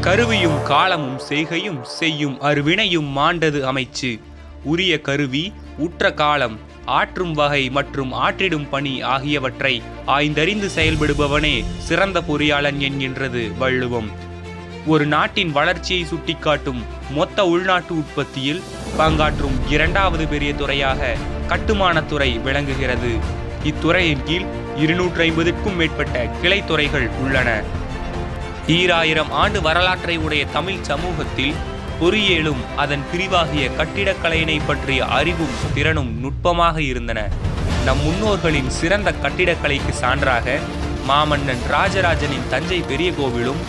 கருவியும் காலமும் செய்கையும் செய்யும் அருவினையும் மாண்டது அமைச்சு. உரிய கருவி, உற்ற காலம், ஆற்றும் வகை மற்றும் ஆற்றிடும் பணி ஆகியவற்றை ஆய்ந்தறிந்து செயல்படுபவனே சிறந்த பொறியாளன் என்கின்றது வள்ளுவம். ஒரு நாட்டின் வளர்ச்சியை சுட்டிக்காட்டும் மொத்த உள்நாட்டு உற்பத்தியில் பங்காற்றும் இரண்டாவது பெரிய துறையாக கட்டுமானத்துறை விளங்குகிறது. இத்துறையின் கீழ் 250க்கும் மேற்பட்ட கிளைத்துறைகள் உள்ளன. 2000 ஆண்டு வரலாற்றை உடைய தமிழ் சமூகத்தில் பொறியியலும் அதன் பிரிவாகிய கட்டிடக்கலையினை பற்றிய அறிவும் திறனும் நுட்பமாக இருந்தன. நம் முன்னோர்களின் சிறந்த கட்டிடக்கலைக்கு சான்றாக மாமன்னன் ராஜராஜனின் தஞ்சை பெரிய கோவிலும்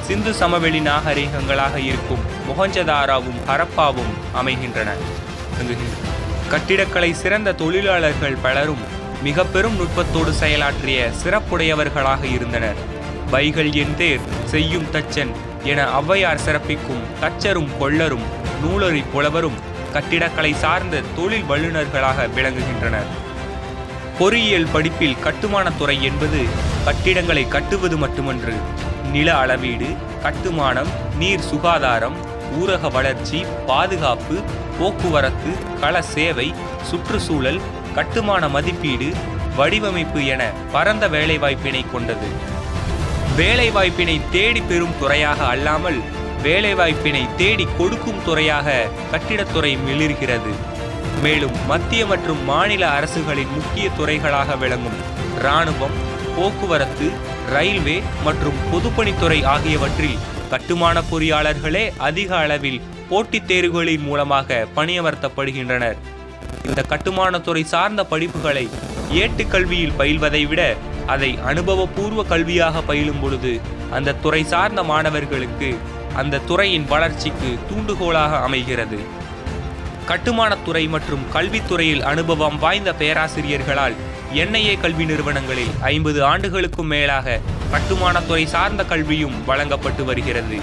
சிந்து சமவெளி நாகரிகங்களாக இருக்கும் மொஹஞ்சதாரோவும் ஹரப்பாவும் அமைகின்றன. கட்டிடக்கலை சிறந்த தொழிலாளர்கள் பலரும் மிக பெரும் நுட்பத்தோடு செயலாற்றிய சிறப்புடையவர்களாக இருந்தனர். வைகள் என்தேர் செய்யும் தச்சன் என ஔவையார் சிறப்பிக்கும் தச்சரும் கொள்ளரும் நூலறி புலவரும் கட்டிடக்கலை சார்ந்த தொழில் வல்லுநர்களாக விளங்குகின்றனர். பொறியியல் படிப்பில் கட்டுமானத்துறை என்பது கட்டிடங்களை கட்டுவது மட்டுமன்று, நில அளவீடு, கட்டுமானம், நீர் சுகாதாரம், ஊரக வளர்ச்சி, பாதுகாப்பு, போக்குவரத்து, கள சேவை, சுற்றுச்சூழல், கட்டுமான மதிப்பீடு, வடிவமைப்பு என பரந்த வேலைவாய்ப்பினை கொண்டது. வேலைவாய்ப்பினை தேடி பெறும் துறையாக அல்லாமல் வேலைவாய்ப்பினை தேடி கொடுக்கும் துறையாக கட்டிடத்துறை மிளிர்கிறது. மேலும் மத்திய மற்றும் மாநில அரசுகளின் முக்கிய துறைகளாக விளங்கும் இராணுவம், போக்குவரத்து, ரயில்வே மற்றும் பொதுப்பணித்துறை ஆகியவற்றில் கட்டுமான பொறியாளர்களே அதிக அளவில் போட்டித் தேர்வுகளின் மூலமாக பணியமர்த்தப்படுகின்றனர். இந்த கட்டுமானத்துறை சார்ந்த படிப்புகளை ஏட்டுக்கல்வியில் பயில்வதை விட அதை அனுபவபூர்வ கல்வியாக பயிலும் பொழுது அந்த துறை சார்ந்த மாணவர்களுக்கு அந்த துறையின் வளர்ச்சிக்கு தூண்டுகோலாக அமைகிறது. கட்டுமானத்துறை மற்றும் கல்வித்துறையில் அனுபவம் வாய்ந்த பேராசிரியர்களால் NIA கல்வி நிறுவனங்களில் 50 ஆண்டுகளுக்கும் மேலாக கட்டுமானத்துறை சார்ந்த கல்வியும் வழங்கப்பட்டு வருகிறது.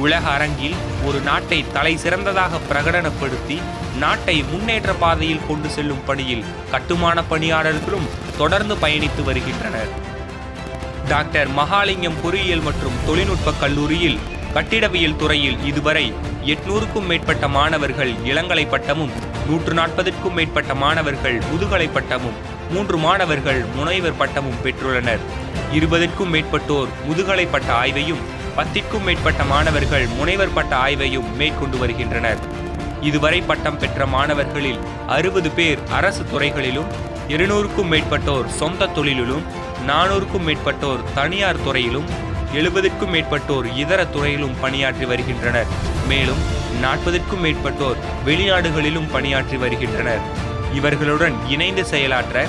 உலக அரங்கில் ஒரு நாட்டை தலை சிறந்ததாக பிரகடனப்படுத்தி நாட்டை முன்னேற்ற பாதையில் கொண்டு செல்லும் பணியில் கட்டுமான பணியாளர்களும் தொடர்ந்து பயணித்து வருகின்றனர். டாக்டர் மகாலிங்கம் பொறியியல் மற்றும் தொழில்நுட்ப கல்லூரியில் கட்டிடவியல் துறையில் இதுவரை 800க்கும் மேற்பட்ட மாணவர்கள் இளங்கலை பட்டமும், 140க்கும் மேற்பட்ட மாணவர்கள் முதுகலை பட்டமும், 3 மாணவர்கள் முனைவர் பட்டமும் பெற்றுள்ளனர். 20க்கும் மேற்பட்டோர் முதுகலை பட்ட ஆய்வையும் 10க்கும் மேற்பட்ட மாணவர்கள் முனைவர் பட்ட ஆய்வையும் மேற்கொண்டு வருகின்றனர். இதுவரை பட்டம் பெற்ற மாணவர்களில் 60 பேர் அரசு துறைகளிலும், 200க்கும் மேற்பட்டோர் சொந்த தொழிலிலும், 400க்கும் மேற்பட்டோர் தனியார் துறையிலும், 70க்கும் மேற்பட்டோர் இதர துறையிலும் பணியாற்றி வருகின்றனர். மேலும் 40க்கும் மேற்பட்டோர் வெளிநாடுகளிலும் பணியாற்றி வருகின்றனர். இவர்களுடன் இணைந்து செயலாற்ற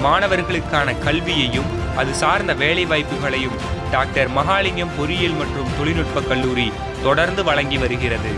மாணவர்களுக்கான கல்வியையும் அது சார்ந்த வேலைவாய்ப்புகளையும் டாக்டர் மகாலிங்கம் பொறியியல் மற்றும் தொழில்நுட்ப கல்லூரி தொடர்ந்து வழங்கி வருகிறது.